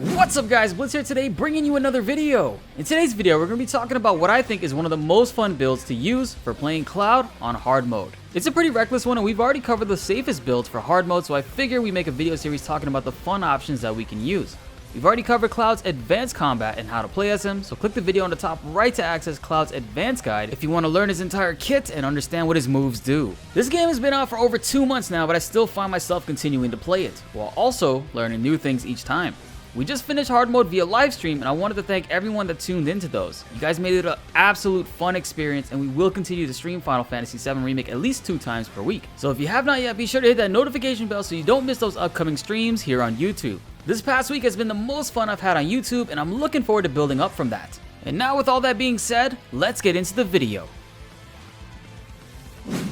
What's up guys, BltzZ here today bringing you another video. In today's video we're going to be talking about what I think is one of the most fun builds to use for playing Cloud on hard mode. It's a pretty reckless one and we've already covered the safest builds for hard mode, so I figure we make a video series talking about the fun options that we can use. We've already covered Cloud's advanced combat and how to play as him, so click the video on the top right to access Cloud's advanced guide if you want to learn his entire kit and understand what his moves do. This game has been out for over 2 months now, but I still find myself continuing to play it, while also learning new things each time. We just finished hard mode via live stream and I wanted to thank everyone that tuned into those. You guys made it an absolute fun experience and we will continue to stream Final Fantasy VII Remake at least 2 times per week. So if you have not yet, be sure to hit that notification bell so you don't miss those upcoming streams here on YouTube. This past week has been the most fun I've had on YouTube and I'm looking forward to building up from that. And now with all that being said, let's get into the video.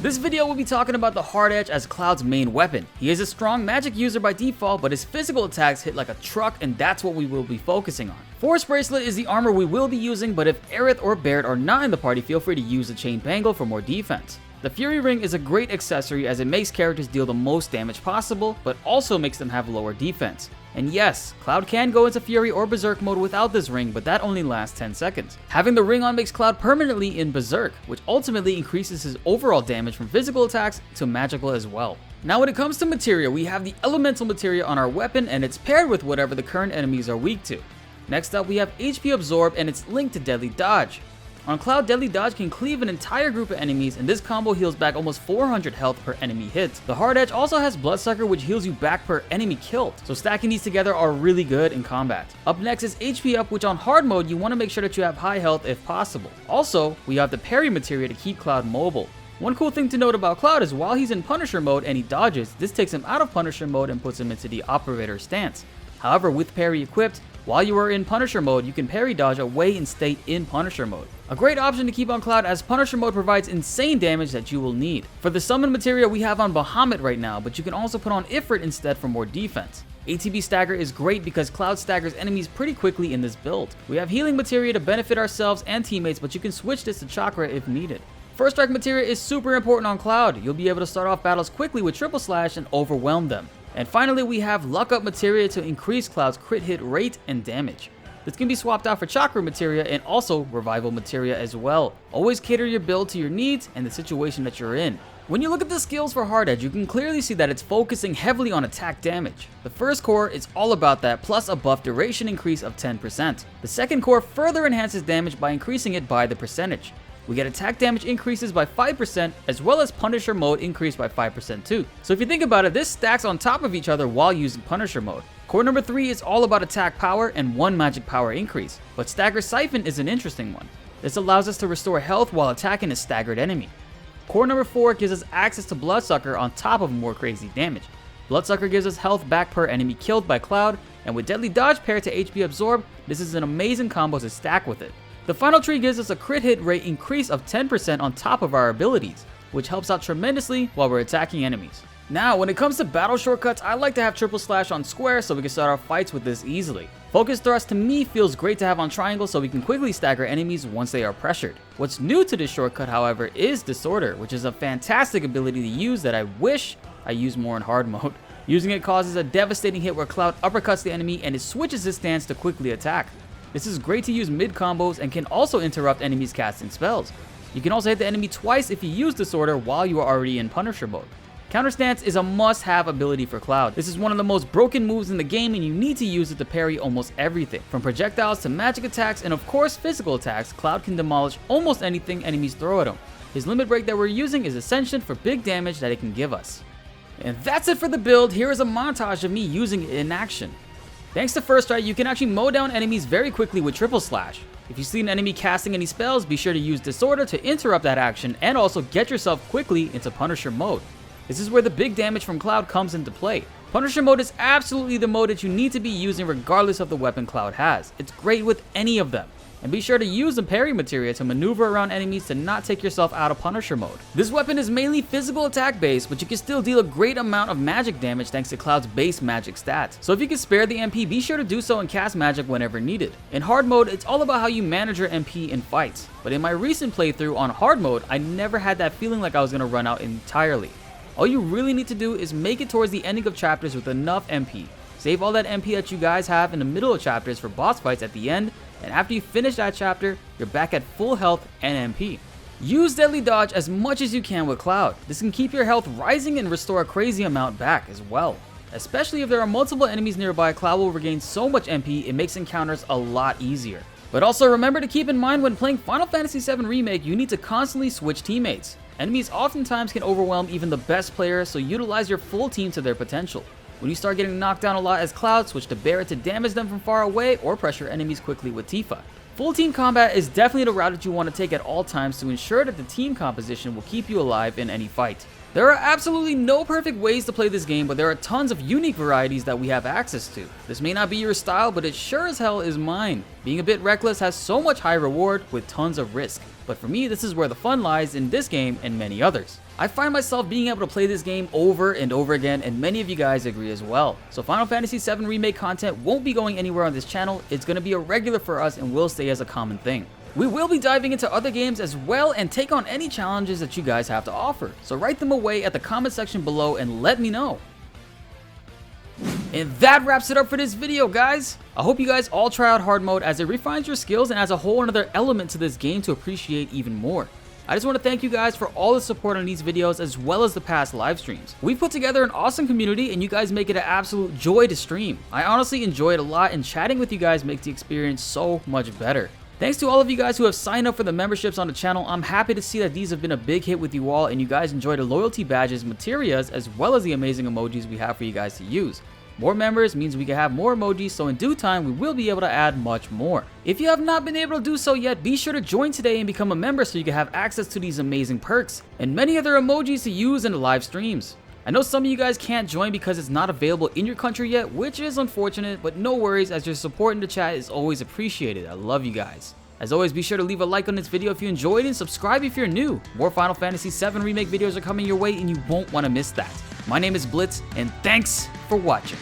This video will be talking about the Hard Edge as Cloud's main weapon. He is a strong magic user by default, but his physical attacks hit like a truck and that's what we will be focusing on. Force Bracelet is the armor we will be using, but if Aerith or Barret are not in the party, feel free to use the Chain Bangle for more defense. The Fury Ring is a great accessory as it makes characters deal the most damage possible, but also makes them have lower defense. And yes, Cloud can go into Fury or Berserk mode without this ring, but that only lasts 10 seconds. Having the ring on makes Cloud permanently in Berserk, which ultimately increases his overall damage from physical attacks to magical as well. Now when it comes to Materia, we have the Elemental Materia on our weapon and it's paired with whatever the current enemies are weak to. Next up we have HP Absorb and it's linked to Deadly Dodge. On Cloud, Deadly Dodge can cleave an entire group of enemies and this combo heals back almost 400 health per enemy hit. The Hard Edge also has Bloodsucker which heals you back per enemy killed, so stacking these together are really good in combat. Up next is HP Up, which on hard mode you want to make sure that you have high health if possible. Also, we have the Parry Materia to keep Cloud mobile. One cool thing to note about Cloud is while he's in Punisher mode and he dodges, this takes him out of Punisher mode and puts him into the Operator stance. However, with Parry equipped, while you are in Punisher mode, you can parry dodge away and stay in Punisher mode. A great option to keep on Cloud as Punisher mode provides insane damage that you will need. For the summon materia we have on Bahamut right now, but you can also put on Ifrit instead for more defense. ATB Stagger is great because Cloud staggers enemies pretty quickly in this build. We have healing materia to benefit ourselves and teammates, but you can switch this to Chakra if needed. First Strike materia is super important on Cloud. You'll be able to start off battles quickly with Triple Slash and overwhelm them. And finally we have Luck Up materia to increase Cloud's crit hit rate and damage. This can be swapped out for Chakra materia and also Revival materia as well. Always cater your build to your needs and the situation that you're in. When you look at the skills for Hard Edge, you can clearly see that it's focusing heavily on attack damage. The first core is all about that, plus a buff duration increase of 10%. The second core further enhances damage by increasing it by the percentage. We get attack damage increases by 5% as well as Punisher mode increased by 5% too. So if you think about it, this stacks on top of each other while using Punisher mode. Core number 3 is all about attack power and 1 magic power increase, but Stagger Siphon is an interesting one. This allows us to restore health while attacking a staggered enemy. Core number 4 gives us access to Bloodsucker on top of more crazy damage. Bloodsucker gives us health back per enemy killed by Cloud, and with Deadly Dodge paired to HP Absorb, this is an amazing combo to stack with it. The final tree gives us a crit hit rate increase of 10% on top of our abilities, which helps out tremendously while we're attacking enemies. Now, when it comes to battle shortcuts, I like to have Triple Slash on Square so we can start our fights with this easily. Focus Thrust to me feels great to have on Triangle so we can quickly stagger enemies once they are pressured. What's new to this shortcut, however, is Disorder, which is a fantastic ability to use that I wish I used more in hard mode. Using it causes a devastating hit where Cloud uppercuts the enemy and it switches his stance to quickly attack. This is great to use mid combos and can also interrupt enemies casting spells. You can also hit the enemy twice if you use Disorder while you are already in Punisher mode. Counter Stance is a must-have ability for Cloud. This is one of the most broken moves in the game and you need to use it to parry almost everything. From projectiles to magic attacks and of course physical attacks, Cloud can demolish almost anything enemies throw at him. His limit break that we're using is essential for big damage that it can give us. And that's it for the build. Here is a montage of me using it in action. Thanks to First Strike, you can actually mow down enemies very quickly with Triple Slash. If you see an enemy casting any spells, be sure to use Disorder to interrupt that action and also get yourself quickly into Punisher mode. This is where the big damage from Cloud comes into play. Punisher mode is absolutely the mode that you need to be using regardless of the weapon Cloud has. It's great with any of them. And be sure to use the parry materia to maneuver around enemies to not take yourself out of Punisher mode. This weapon is mainly physical attack based, but you can still deal a great amount of magic damage thanks to Cloud's base magic stats. So if you can spare the MP, be sure to do so and cast magic whenever needed. In hard mode, it's all about how you manage your MP in fights. But in my recent playthrough on hard mode, I never had that feeling like I was going to run out entirely. All you really need to do is make it towards the ending of chapters with enough MP. Save all that MP that you guys have in the middle of chapters for boss fights at the end, and after you finish that chapter, you're back at full health and MP. Use Deadly Dodge as much as you can with Cloud. This can keep your health rising and restore a crazy amount back as well. Especially if there are multiple enemies nearby, Cloud will regain so much MP, it makes encounters a lot easier. But also remember to keep in mind when playing Final Fantasy VII Remake, you need to constantly switch teammates. Enemies oftentimes can overwhelm even the best players, so utilize your full team to their potential. When you start getting knocked down a lot as Cloud, switch to Barret to damage them from far away or pressure enemies quickly with Tifa. Full team combat is definitely the route that you want to take at all times to ensure that the team composition will keep you alive in any fight. There are absolutely no perfect ways to play this game, but there are tons of unique varieties that we have access to. This may not be your style, but it sure as hell is mine. Being a bit reckless has so much high reward with tons of risk. But for me, this is where the fun lies in this game and many others. I find myself being able to play this game over and over again, and many of you guys agree as well. So Final Fantasy VII Remake content won't be going anywhere on this channel. It's going to be a regular for us and will stay as a common thing. We will be diving into other games as well and take on any challenges that you guys have to offer. So write them away at the comment section below and let me know. And that wraps it up for this video, guys. I hope you guys all try out hard mode as it refines your skills and adds a whole another element to this game to appreciate even more. I just want to thank you guys for all the support on these videos as well as the past live streams. We've put together an awesome community and you guys make it an absolute joy to stream. I honestly enjoy it a lot and chatting with you guys makes the experience so much better. Thanks to all of you guys who have signed up for the memberships on the channel. I'm happy to see that these have been a big hit with you all and you guys enjoy the loyalty badges, Materias, as well as the amazing emojis we have for you guys to use. More members means we can have more emojis, so in due time we will be able to add much more. If you have not been able to do so yet, be sure to join today and become a member so you can have access to these amazing perks and many other emojis to use in the live streams. I know some of you guys can't join because it's not available in your country yet, which is unfortunate, but no worries as your support in the chat is always appreciated. I love you guys. As always, be sure to leave a like on this video if you enjoyed and subscribe if you're new. More Final Fantasy VII Remake videos are coming your way and you won't want to miss that. My name is BltzZ and thanks for watching.